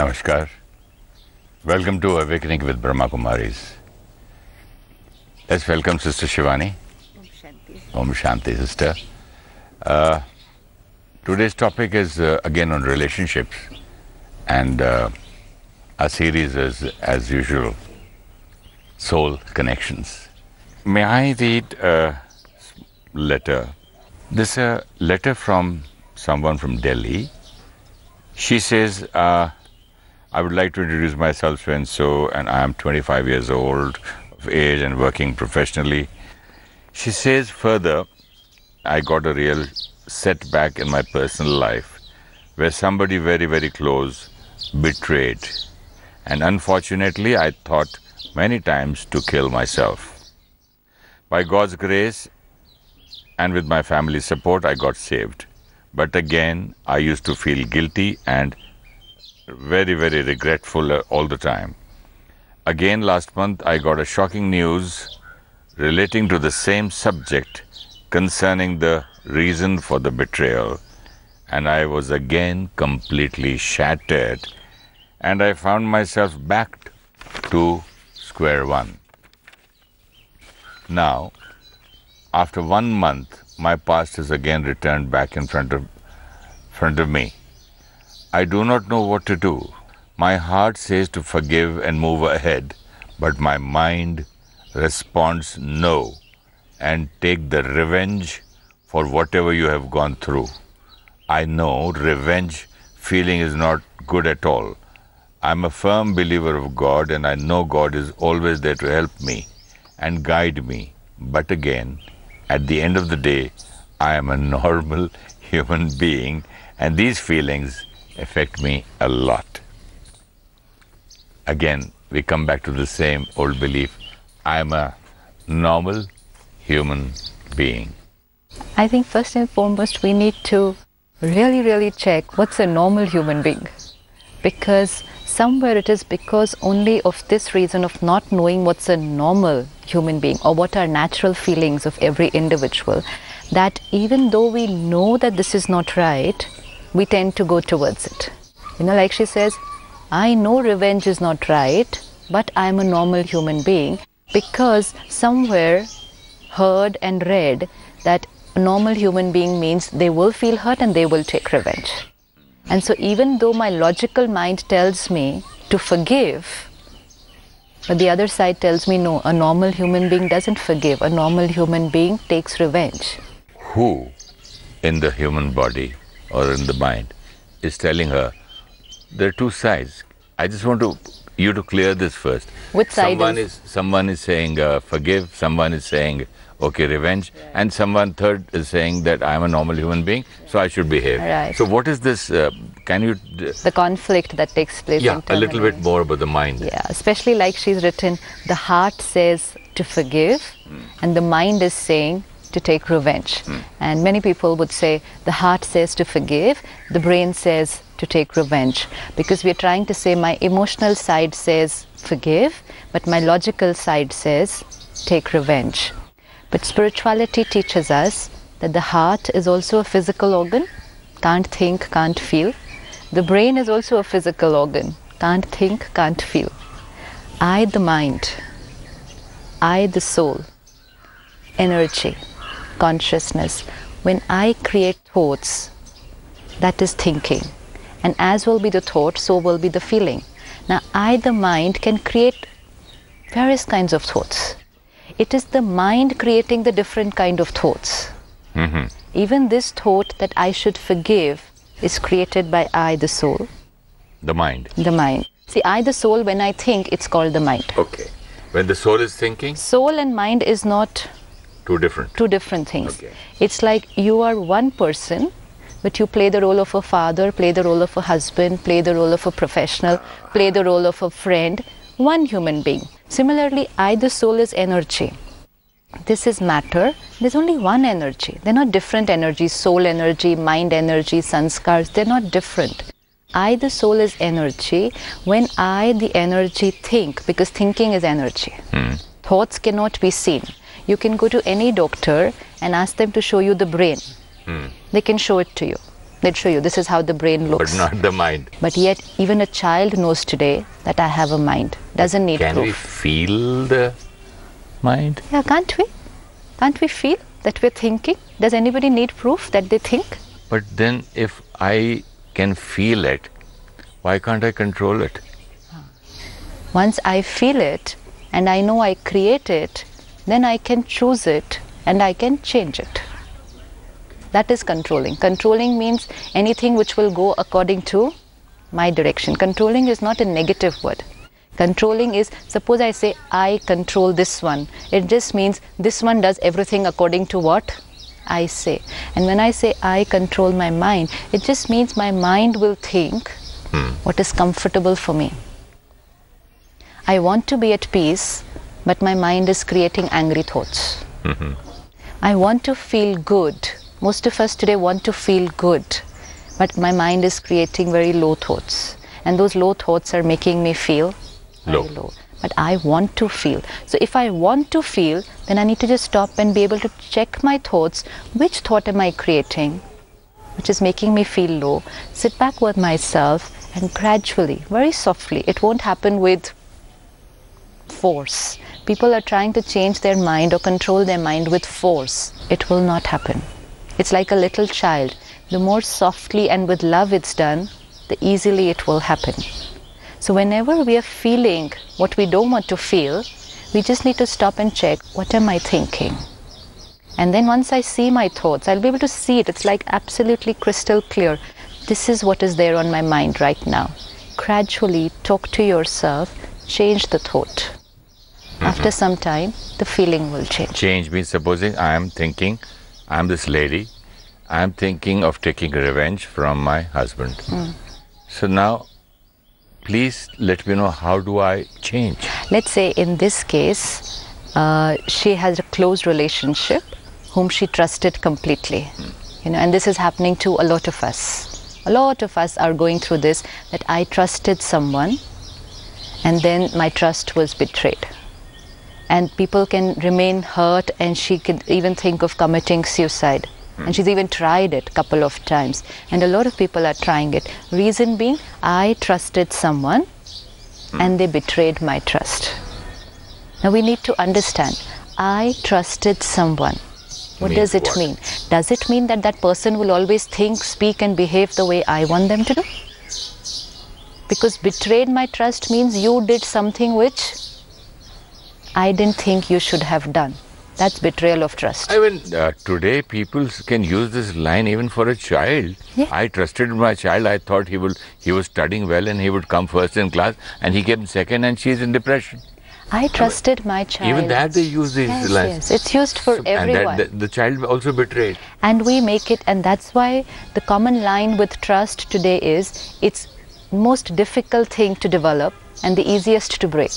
Namaskar. Welcome to Awakening with Brahmakumaris. Let's welcome Sister Shivani. Om Shanti. Om Shanti, Sister. Today's topic is again on relationships, and our series is, as usual, soul connections. May I read a letter? This is a letter from someone from Delhi. She says, I would like to introduce myself so and I am 25 years old of age and working professionally. She says further, I got a real setback in my personal life where somebody very, very close betrayed. And unfortunately, I thought many times to kill myself. By God's grace and with my family's support, I got saved. But again, I used to feel guilty and very, very regretful all the time. Again, last month, I got a shocking news relating to the same subject concerning the reason for the betrayal. And I was again completely shattered. And I found myself back to square one. Now, after 1 month, my past has again returned back in front of me. I do not know what to do. My heart says to forgive and move ahead, but my mind responds no and take the revenge for whatever you have gone through. I know revenge feeling is not good at all. I'm a firm believer of God and I know God is always there to help me and guide me. But again, at the end of the day, I am a normal human being and these feelings affect me a lot. Again, we come back to the same old belief. I am a normal human being. I think first and foremost we need to really check what's a normal human being, because somewhere it is because only of this reason of not knowing what's a normal human being or what are natural feelings of every individual, that even though we know that this is not right, we tend to go towards it. You know, like she says, I know revenge is not right, but I'm a normal human being, because somewhere heard and read that a normal human being means they will feel hurt and they will take revenge. And so even though my logical mind tells me to forgive, but the other side tells me no, a normal human being doesn't forgive. A normal human being takes revenge. Who in the human body or in the mind is telling her there are two sides? I just want you to clear this first. Which side someone is saying forgive, someone is saying okay, revenge, and someone third is saying that I am a normal human being, so I should behave. Right. So what is this, can you... the conflict that takes place internally. A little bit more about the mind. Yeah, especially like she's written, the heart says to forgive and the mind is saying to take revenge. And many people would say the heart says to forgive, the brain says to take revenge, because we are trying to say my emotional side says forgive, but my logical side says take revenge. But spirituality teaches us that the heart is also a physical organ, can't think, can't feel. The brain is also a physical organ, can't think, can't feel. I, the mind, I, the soul, energy, consciousness. When I create thoughts, that is thinking. And as will be the thought, so will be the feeling. Now, I, the mind, can create various kinds of thoughts. It is the mind creating the different kind of thoughts. Even this thought that I should forgive is created by I, the soul. The mind. The mind. See, I, the soul, when I think, it's called the mind. Okay. When the soul is thinking? Soul and mind is not... Two different things. Okay. It's like you are one person, but you play the role of a father, play the role of a husband, play the role of a professional, play the role of a friend, one human being. Similarly, I, the soul, is energy. This is matter. There's only one energy. They're not different energies, soul energy, mind energy, sanskars, they're not different. I, the soul, is energy. When I, the energy, think, because thinking is energy. Thoughts cannot be seen. You can go to any doctor and ask them to show you the brain. They can show it to you. They'd show you, this is how the brain looks. But not the mind. But yet, even a child knows today that I have a mind. Doesn't need Can proof. we feel the mind? Yeah, can't we? Can't we feel that we're thinking? Does anybody need proof that they think? But then if I can feel it, why can't I control it? Once I feel it and I know I create it, then I can choose it and I can change it. That is controlling. Controlling means anything which will go according to my direction. Controlling is not a negative word. Controlling is, suppose I say, I control this one. It just means this one does everything according to what I say. And when I say I control my mind, it just means my mind will think what is comfortable for me. I want to be at peace, but my mind is creating angry thoughts. I want to feel good. Most of us today want to feel good, but my mind is creating very low thoughts. And those low thoughts are making me feel very low. But I want to feel. So if I want to feel, then I need to just stop and be able to check my thoughts. Which thought am I creating, which is making me feel low? Sit back with myself and gradually, very softly, it won't happen with force. People are trying to change their mind or control their mind with force. It will not happen. It's like a little child. The more softly and with love it's done, the easily it will happen. So whenever we are feeling what we don't want to feel, we just need to stop and check, what am I thinking? And then once I see my thoughts, I'll be able to see it. It's like absolutely crystal clear. This is what is there on my mind right now. Gradually talk to yourself, change the thought. After some time, the feeling will change. Change means, supposing I am thinking, I am this lady, I am thinking of taking revenge from my husband. So now, please let me know, how do I change? Let's say in this case, she has a close relationship whom she trusted completely. And this is happening to a lot of us. A lot of us are going through this, that I trusted someone and then my trust was betrayed. And people can remain hurt, and she could even think of committing suicide. And she's even tried it a couple of times. And a lot of people are trying it. Reason being, I trusted someone and they betrayed my trust. Now we need to understand, I trusted someone. What does it mean? Does it mean that that person will always think, speak and behave the way I want them to do? Because betrayed my trust means you did something which I didn't think you should have done. That's betrayal of trust. Even today, people can use this line even for a child. Yeah. I trusted my child. I thought he was studying well and he would come first in class, and he came second, and she's in depression. I trusted my child. Even that they use these lines. Yes, it's used for everyone. And the child also betrayed. And we make it, and that's why the common line with trust today is, it's most difficult thing to develop and the easiest to break.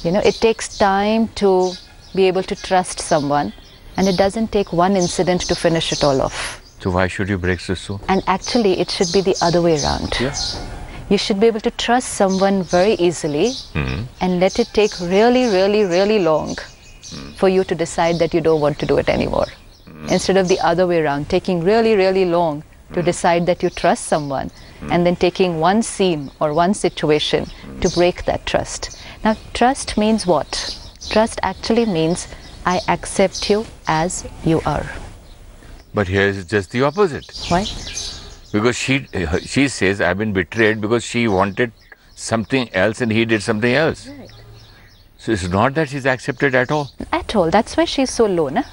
It takes time to be able to trust someone, and it doesn't take one incident to finish it all off. So why should you break this soon? And actually, it should be the other way around. Yeah. You should be able to trust someone very easily and let it take really, really, really long for you to decide that you don't want to do it anymore. Instead of the other way around, taking really, really long to decide that you trust someone and then taking one scene or one situation to break that trust. Now, trust means what? Trust actually means I accept you as you are. But here is just the opposite. Why? Because she says, I've been betrayed because she wanted something else and he did something else. Right. So it's not that she's accepted at all. At all. That's why she's so low, na?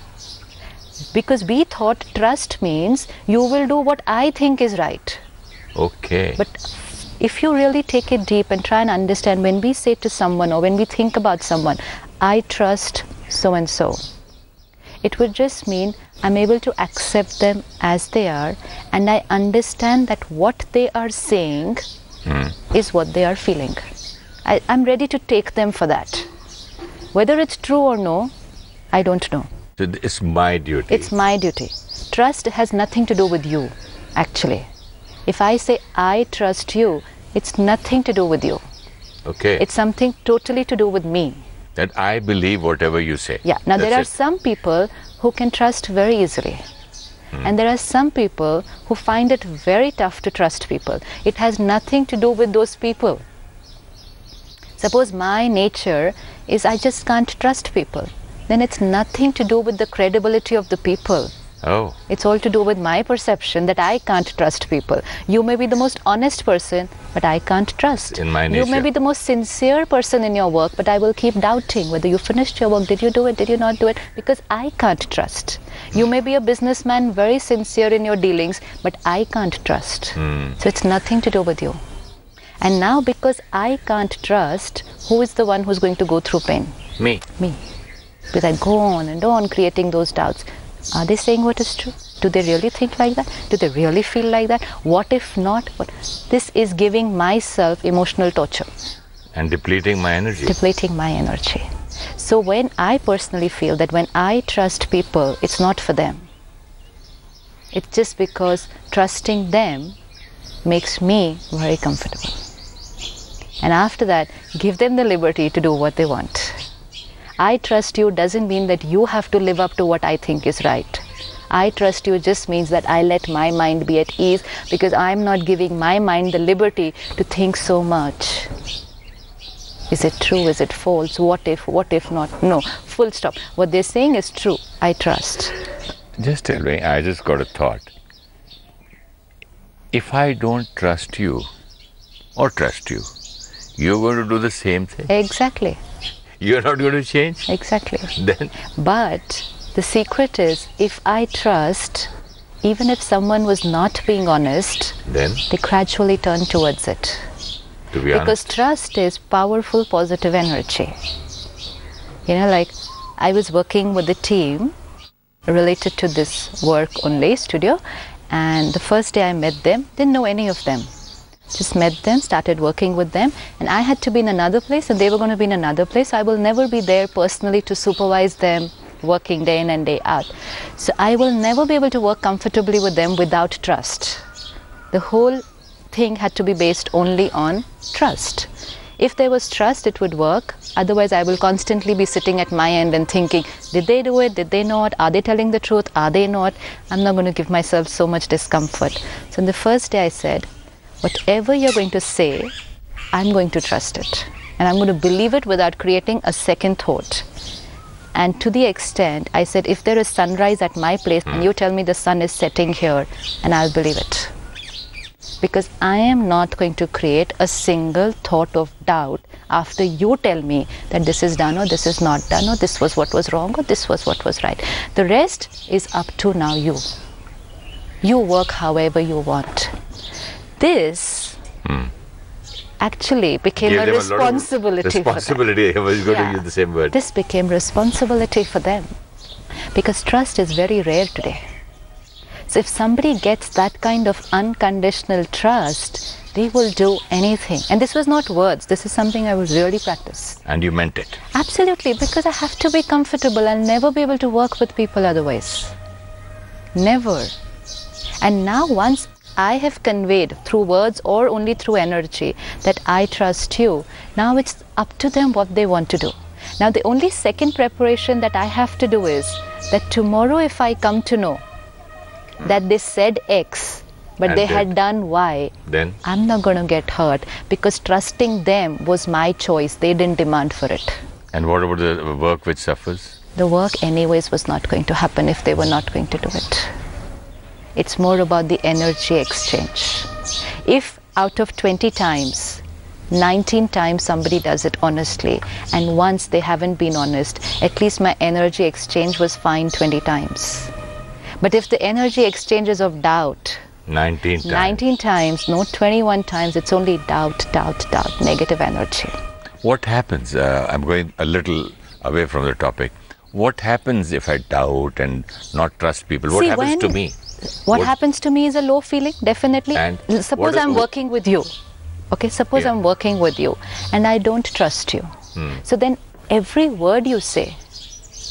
Because we thought trust means you will do what I think is right. Okay. But if you really take it deep and try and understand, when we say to someone or when we think about someone, I trust so and so, it would just mean I'm able to accept them as they are, and I understand that what they are saying is what they are feeling. I'm ready to take them for that. Whether it's true or no, I don't know. So it's my duty. It's my duty. Trust has nothing to do with you, actually. If I say I trust you, it's nothing to do with you. Okay. It's something totally to do with me. That I believe whatever you say. Yeah. Now, That's there are it. some people who can trust very easily. And there are some people who find it very tough to trust people. It has nothing to do with those people. Suppose my nature is I just can't trust people. Then it's nothing to do with the credibility of the people. Oh. It's all to do with my perception that I can't trust people. You may be the most honest person, but I can't trust. In my nature. You may be the most sincere person in your work, but I will keep doubting whether you finished your work. Did you do it? Did you not do it? Because I can't trust. You may be a businessman, very sincere in your dealings, but I can't trust. So it's nothing to do with you. And now because I can't trust, who is the one who's going to go through pain? Me. Me. Because I go on and on creating those doubts. Are they saying what is true? Do they really think like that? Do they really feel like that? What if not? What? This is giving myself emotional torture. And depleting my energy. Depleting my energy. So when I personally feel that when I trust people, it's not for them. It's just because trusting them makes me very comfortable. And after that, give them the liberty to do what they want. I trust you doesn't mean that you have to live up to what I think is right. I trust you just means that I let my mind be at ease because I'm not giving my mind the liberty to think so much. Is it true? Is it false? What if not? No, full stop. What they're saying is true. I trust. Just tell me, I just got a thought. If I don't trust you or trust you, you're going to do the same thing? Exactly. You're not going to change? Exactly. Then? But the secret is, if I trust, even if someone was not being honest, Then? they gradually turn towards it. To be Because honest. trust is powerful positive energy. You know, like I was working with a team related to this work only, studio, and the first day I met them, didn't know any of them. Just met them, started working with them, and I had to be in another place and they were going to be in another place. So I will never be there personally to supervise them working day in and day out. So I will never be able to work comfortably with them without trust. The whole thing had to be based only on trust. If there was trust, it would work. Otherwise, I will constantly be sitting at my end and thinking, did they do it? Did they not? Are they telling the truth? Are they not? I'm not going to give myself so much discomfort. So on the first day I said, whatever you're going to say, I'm going to trust it. And I'm going to believe it without creating a second thought. And to the extent, I said, if there is sunrise at my place and you tell me the sun is setting here, and I'll believe it. Because I am not going to create a single thought of doubt after you tell me that this is done or this is not done or this was what was wrong or this was what was right. The rest is up to now you. You work however you want. This actually became a responsibility for them. I was going to use the same word. This became responsibility for them because trust is very rare today. So if somebody gets that kind of unconditional trust, they will do anything. And this was not words. This is something I will really practice. And you meant it? Absolutely, because I have to be comfortable. I'll never be able to work with people otherwise. Never. And now once I have conveyed through words or only through energy that I trust you, now it's up to them what they want to do. Now the only second preparation that I have to do is that tomorrow if I come to know that they said X but And they then- had done Y, Then? I'm not going to get hurt because trusting them was my choice. They didn't demand for it. And what about the work which suffers? The work anyways was not going to happen if they were not going to do it. It's more about the energy exchange. If out of 20 times, 19 times somebody does it honestly, and once they haven't been honest, at least my energy exchange was fine 20 times. But if the energy exchange is of doubt, 19 times. 19 times, not 21 times, it's only doubt, negative energy. What happens? I'm going a little away from the topic. What happens if I doubt and not trust people? What See, happens to me? What happens to me is a low feeling, definitely. And suppose what- I'm working with you. Okay, suppose Yeah. I'm working with you and I don't trust you. So then every word you say,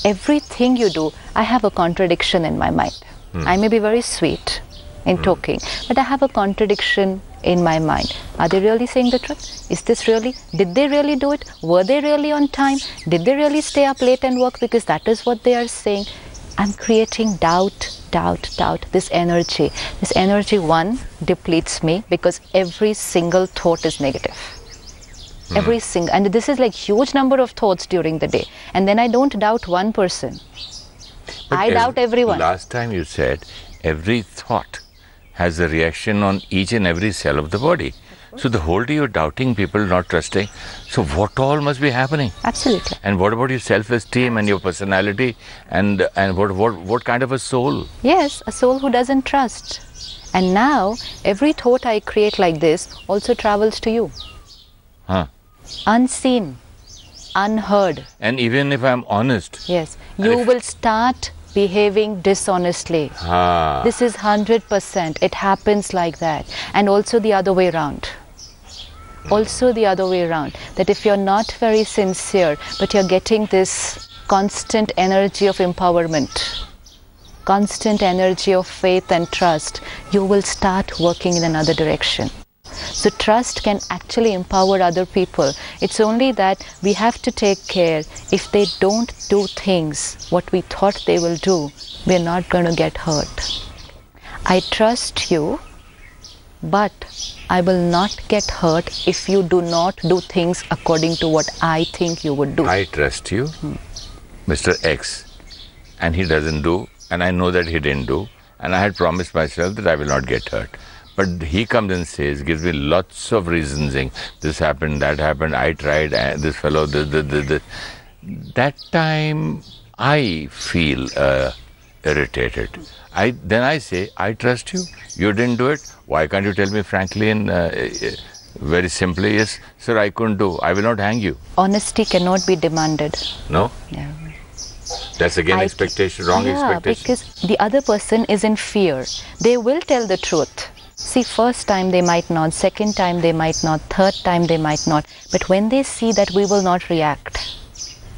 everything you do, I have a contradiction in my mind. I may be very sweet in talking, but I have a contradiction in my mind. Are they really saying the truth? Is this really? Did they really do it? Were they really on time? Did they really stay up late and work? Because that is what they are saying. I'm creating doubt, doubt, this energy, one, depletes me because every single thought is negative. Every single, and this is like huge number of thoughts during the day. And then I don't doubt one person. But I doubt everyone. Last time you said every thought has a reaction on each and every cell of the body. So the whole day you're doubting people, not trusting. So what all must be happening? Absolutely. And what about your self-esteem and your personality and what kind of a soul? Yes, a soul who doesn't trust. And now every thought I create like this also travels to you. Huh. Unseen, unheard. And even if I'm honest. Yes, you will start behaving dishonestly. This is 100%. It happens like that. And also the other way around. Also the other way around. That if you're not very sincere, but you're getting this constant energy of empowerment, constant energy of faith and trust, you will start working in another direction. So trust can actually empower other people. It's only that we have to take care. If they don't do things what we thought they will do, we're not going to get hurt. I trust you, but I will not get hurt if you do not do things according to what I think you would do. I trust you, Mr. X, and he doesn't do, and I know that he didn't do, and I had promised myself that I will not get hurt. But he comes and says, gives me lots of reasons, saying, this happened, that happened, I tried, this fellow, this. That time, I feel irritated. Then I say, I trust you. You didn't do it. Why can't you tell me frankly and very simply, yes, sir, I couldn't do. I will not hang you. Honesty cannot be demanded. No? Yeah. That's again expectation, wrong expectation. Because the other person is in fear. They will tell the truth. See, first time they might not, second time they might not, third time they might not. But when they see that we will not react,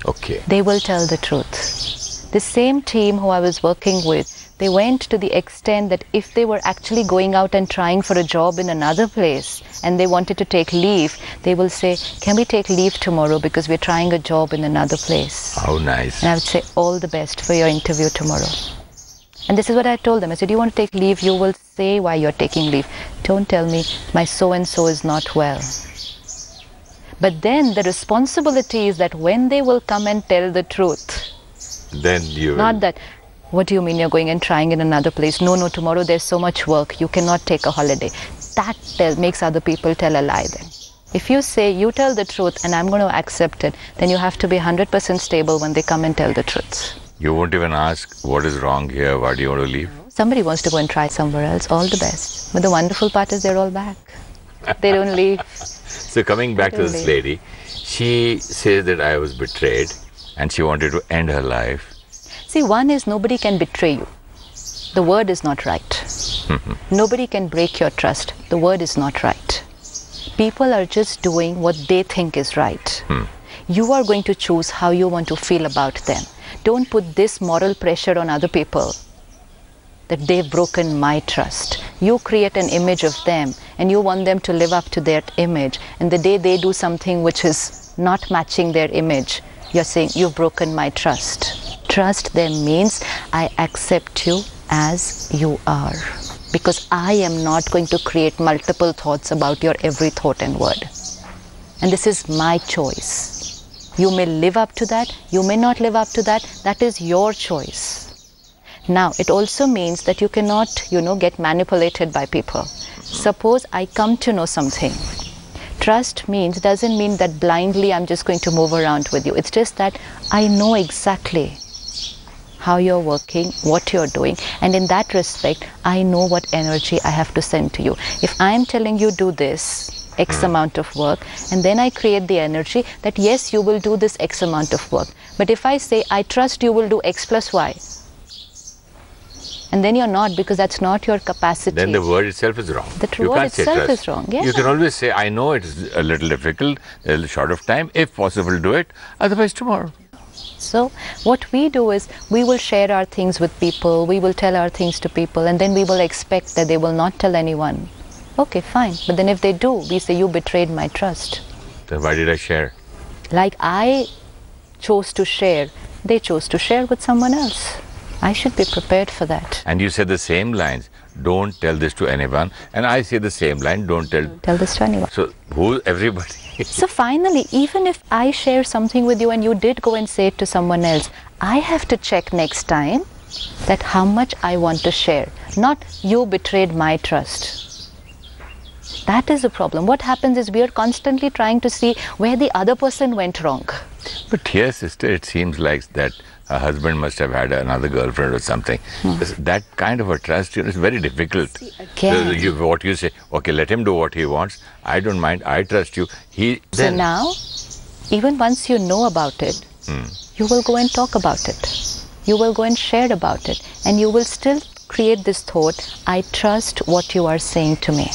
okay, they will tell the truth. The same team who I was working with, they went to the extent that if they were actually going out and trying for a job in another place and they wanted to take leave, they will say, can we take leave tomorrow because we're trying a job in another place. How nice. And I would say, all the best for your interview tomorrow. And this is what I told them. I said, you want to take leave, you will say why you're taking leave. Don't tell me my so-and-so is not well. But then the responsibility is that when they will come and tell the truth, then you not that, what do you mean you're going and trying in another place? No, tomorrow there's so much work, you cannot take a holiday. That makes other people tell a lie then. If you say, you tell the truth and I'm going to accept it, then you have to be 100% stable when they come and tell the truth. You won't even ask, what is wrong here, why do you want to leave? Somebody wants to go and try somewhere else, all the best. But the wonderful part is they're all back. They don't leave. So coming back to this lady, she says that I was betrayed and she wanted to end her life. See, one is nobody can betray you. The word is not right. Nobody can break your trust. The word is not right. People are just doing what they think is right. You are going to choose how you want to feel about them. Don't put this moral pressure on other people that they've broken my trust. You create an image of them and you want them to live up to that image. And the day they do something which is not matching their image, you're saying, you've broken my trust. Trust them means I accept you as you are. Because I am not going to create multiple thoughts about your every thought and word. And this is my choice. You may live up to that, you may not live up to that. That is your choice. Now, it also means that you cannot, get manipulated by people. Suppose I come to know something. Trust doesn't mean that blindly I'm just going to move around with you. It's just that I know exactly how you're working, what you're doing, and in that respect, I know what energy I have to send to you. If I'm telling you do this, X amount of work, and then I create the energy that yes, you will do this X amount of work. But if I say, I trust you will do X plus Y, and then you're not, because that's not your capacity. Then the word itself is wrong. The word itself is wrong, yes. You can always say, I know it is a little difficult, a little short of time, if possible do it, otherwise tomorrow. So what we do is, we will share our things with people, we will tell our things to people, and then we will expect that they will not tell anyone. Okay, fine. But then if they do, we say, you betrayed my trust. Then why did I share? Like I chose to share, they chose to share with someone else. I should be prepared for that. And you said the same lines, don't tell this to anyone. And I say the same line, don't tell This to anyone. So who, everybody? So finally, even if I share something with you and you did go and say it to someone else, I have to check next time that how much I want to share. Not you betrayed my trust. That is the problem. What happens is we are constantly trying to see where the other person went wrong. But here, sister, it seems like that a husband must have had another girlfriend or something. That kind of a trust, is very difficult. Again. What you say, okay, let him do what he wants. I don't mind. I trust you. So now, even once you know about it, you will go and talk about it. You will go and share about it. And you will still create this thought, I trust what you are saying to me.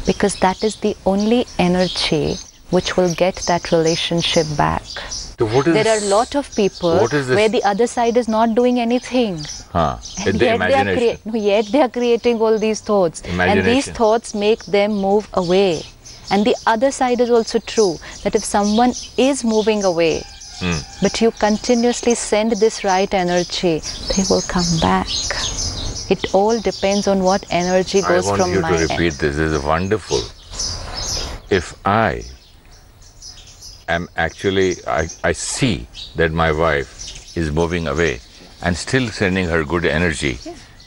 Because that is the only energy which will get that relationship back. So there are a lot of people where the other side is not doing anything. And yet they are creating all these thoughts. And these thoughts make them move away. And the other side is also true, that if someone is moving away, but you continuously send this right energy, they will come back. It all depends on what energy goes from my end. I want you to repeat this. This is wonderful. If I am actually, I see that my wife is moving away and still sending her good energy,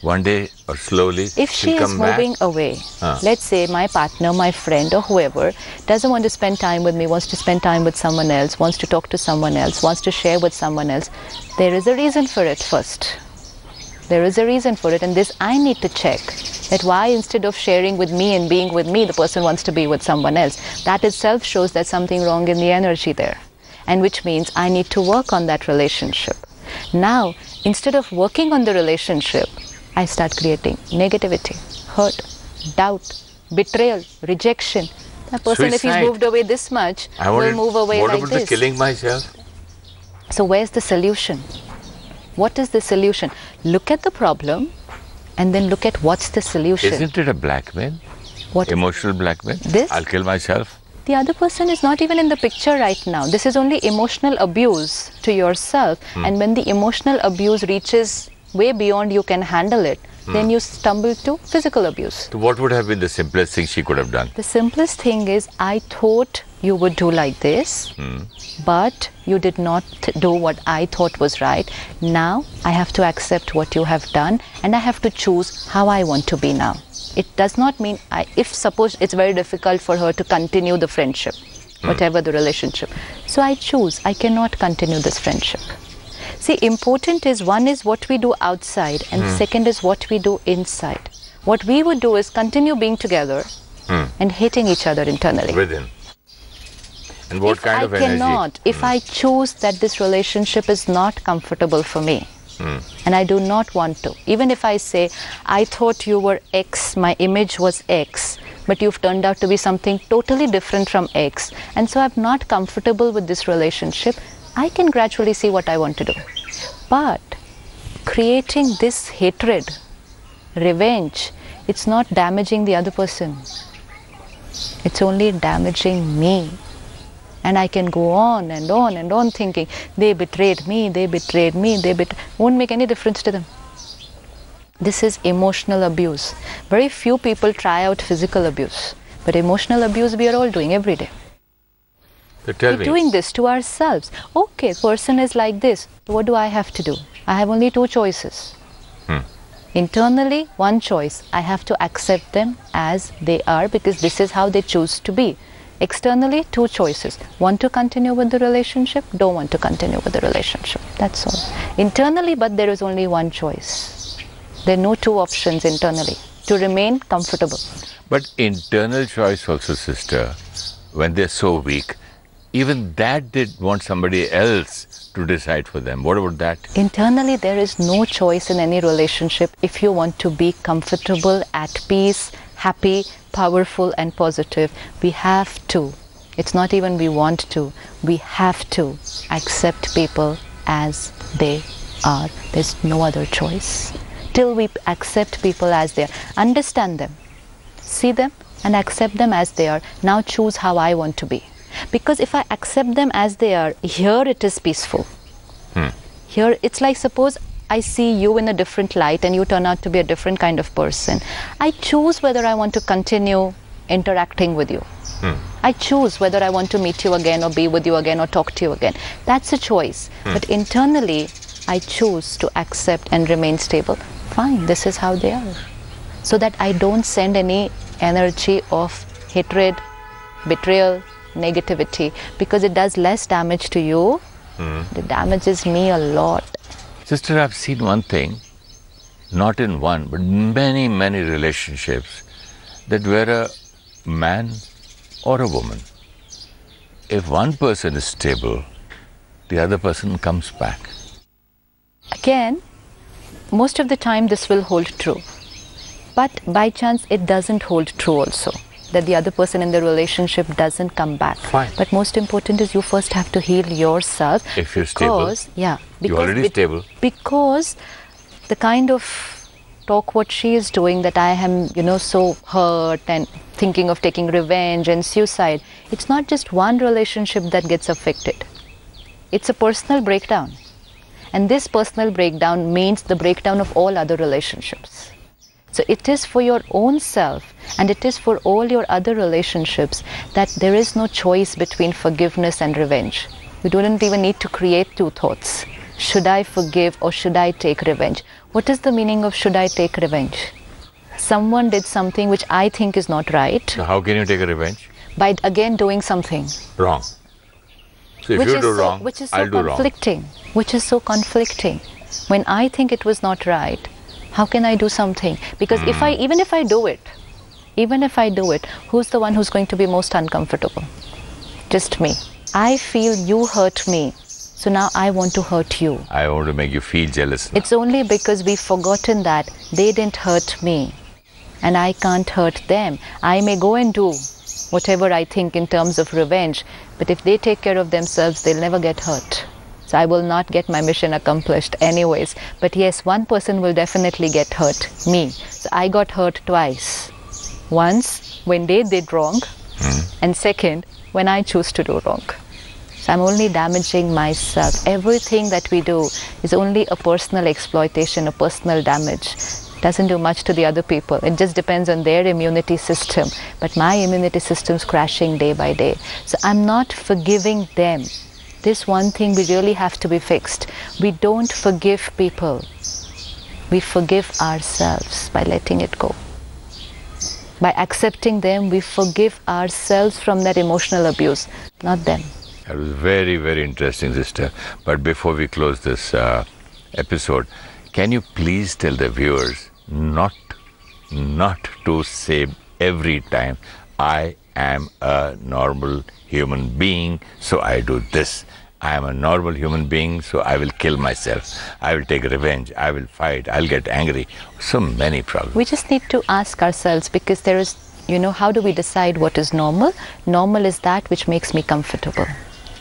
one day or slowly if she is moving away, let's say my partner, my friend or whoever doesn't want to spend time with me, wants to spend time with someone else, wants to talk to someone else, wants to share with someone else, there is a reason for it first. There is a reason for it, and this I need to check, that why instead of sharing with me and being with me, the person wants to be with someone else. That itself shows there's something wrong in the energy there, and which means I need to work on that relationship. Now, instead of working on the relationship, I start creating negativity, hurt, doubt, betrayal, rejection. That person, if he's moved away this much, will move away like this. What about the killing myself? So where's the solution? What is the solution? Look at the problem and then look at what's the solution. Isn't it a blackmail? What? Emotional blackmail? This? I'll kill myself. The other person is not even in the picture right now. This is only emotional abuse to yourself. And when the emotional abuse reaches way beyond you can handle it, then you stumble to physical abuse. So what would have been the simplest thing she could have done? The simplest thing is, I thought you would do like this, but you did not do what I thought was right. Now I have to accept what you have done and I have to choose how I want to be now. It does not mean, if suppose it's very difficult for her to continue the friendship, whatever the relationship. So I choose, I cannot continue this friendship. See, important is, one is what we do outside and second is what we do inside. What we would do is continue being together and hating each other internally. Within. And what kind of energy? If I choose that this relationship is not comfortable for me and I do not want to, even if I say, I thought you were X, my image was X, but you've turned out to be something totally different from X, and so I'm not comfortable with this relationship, I can gradually see what I want to do. But creating this hatred, revenge, it's not damaging the other person. It's only damaging me. And I can go on and on and on thinking, they betrayed me, they betrayed me, won't make any difference to them. This is emotional abuse. Very few people try out physical abuse, but emotional abuse we are all doing every day. So tell me. We're doing this to ourselves. Okay, person is like this. What do I have to do? I have only two choices. Internally, one choice. I have to accept them as they are because this is how they choose to be. Externally, two choices. Want to continue with the relationship, don't want to continue with the relationship. That's all. Internally, but there is only one choice. There are no two options internally. To remain comfortable. But internal choice also, sister, when they're so weak, even that they want somebody else to decide for them. What about that? Internally, there is no choice in any relationship if you want to be comfortable, at peace, happy, powerful and positive. We have to. It's not even we want to. We have to accept people as they are. There's no other choice. Till we accept people as they are, understand them, see them and accept them as they are. Now choose how I want to be. Because if I accept them as they are, here it is peaceful. Here it's like, suppose I see you in a different light and you turn out to be a different kind of person, I choose whether I want to continue interacting with you. I choose whether I want to meet you again or be with you again or talk to you again. That's a choice. But internally, I choose to accept and remain stable. Fine, this is how they are. So that I don't send any energy of hatred, betrayal, negativity, because it does less damage to you. It damages me a lot. Sister, I've seen one thing, not in one, but many, many relationships, that where a man or a woman, if one person is stable, the other person comes back. Again, most of the time this will hold true. But by chance it doesn't hold true also, that the other person in the relationship doesn't come back. Fine. But most important is you first have to heal yourself. If you're stable, you're already stable. Because the kind of talk what she is doing, that I am, so hurt and thinking of taking revenge and suicide, it's not just one relationship that gets affected. It's a personal breakdown. And this personal breakdown means the breakdown of all other relationships. So it is for your own self and it is for all your other relationships that there is no choice between forgiveness and revenge. You don't even need to create two thoughts. Should I forgive or should I take revenge? What is the meaning of should I take revenge? Someone did something which I think is not right. So how can you take a revenge? By again doing something wrong. So if you do wrong, which is so I'll do wrong. conflicting. Which is so conflicting. When I think it was not right, how can I do something? Because even if I do it, who's the one who's going to be most uncomfortable? Just me. I feel you hurt me, so now I want to hurt you. I want to make you feel jealous now. It's only because we've forgotten that they didn't hurt me and I can't hurt them. I may go and do whatever I think in terms of revenge, but if they take care of themselves, they'll never get hurt. So I will not get my mission accomplished anyways. But yes, one person will definitely get hurt, me. So I got hurt twice. Once when they did wrong, and second when I choose to do wrong. So I'm only damaging myself. Everything that we do is only a personal exploitation, a personal damage. Doesn't do much to the other people. It just depends on their immunity system. But my immunity system's crashing day by day. So I'm not forgiving them. This one thing we really have to be fixed. We don't forgive people. We forgive ourselves by letting it go. By accepting them, we forgive ourselves from that emotional abuse, not them. That was very, very interesting, sister. But before we close this episode, can you please tell the viewers not to say every time, I am a normal human being, so I do this. I am a normal human being, so I will kill myself. I will take revenge. I will fight. I'll get angry. So many problems. We just need to ask ourselves, because there is, how do we decide what is normal? Normal is that which makes me comfortable.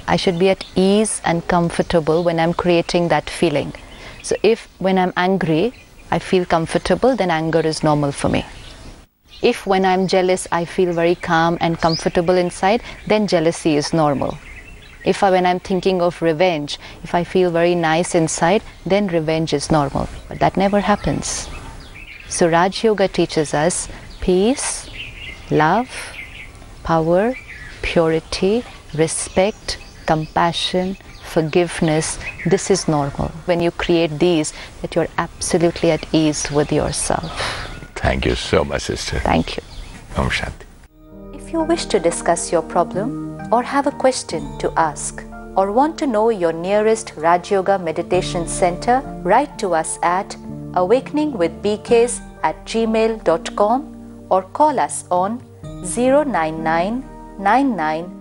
I should be at ease and comfortable when I'm creating that feeling. So if when I'm angry, I feel comfortable, then anger is normal for me. If when I'm jealous, I feel very calm and comfortable inside, then jealousy is normal. If when I'm thinking of revenge, if I feel very nice inside, then revenge is normal. But that never happens. So Raj Yoga teaches us peace, love, power, purity, respect, compassion, forgiveness. This is normal. When you create these, that you're absolutely at ease with yourself. Thank you so much, sister. Thank you. Om Shanti. If you wish to discuss your problem or have a question to ask or want to know your nearest Raj Yoga Meditation Center, write to us at awakeningwithbks@gmail.com or call us on 099 99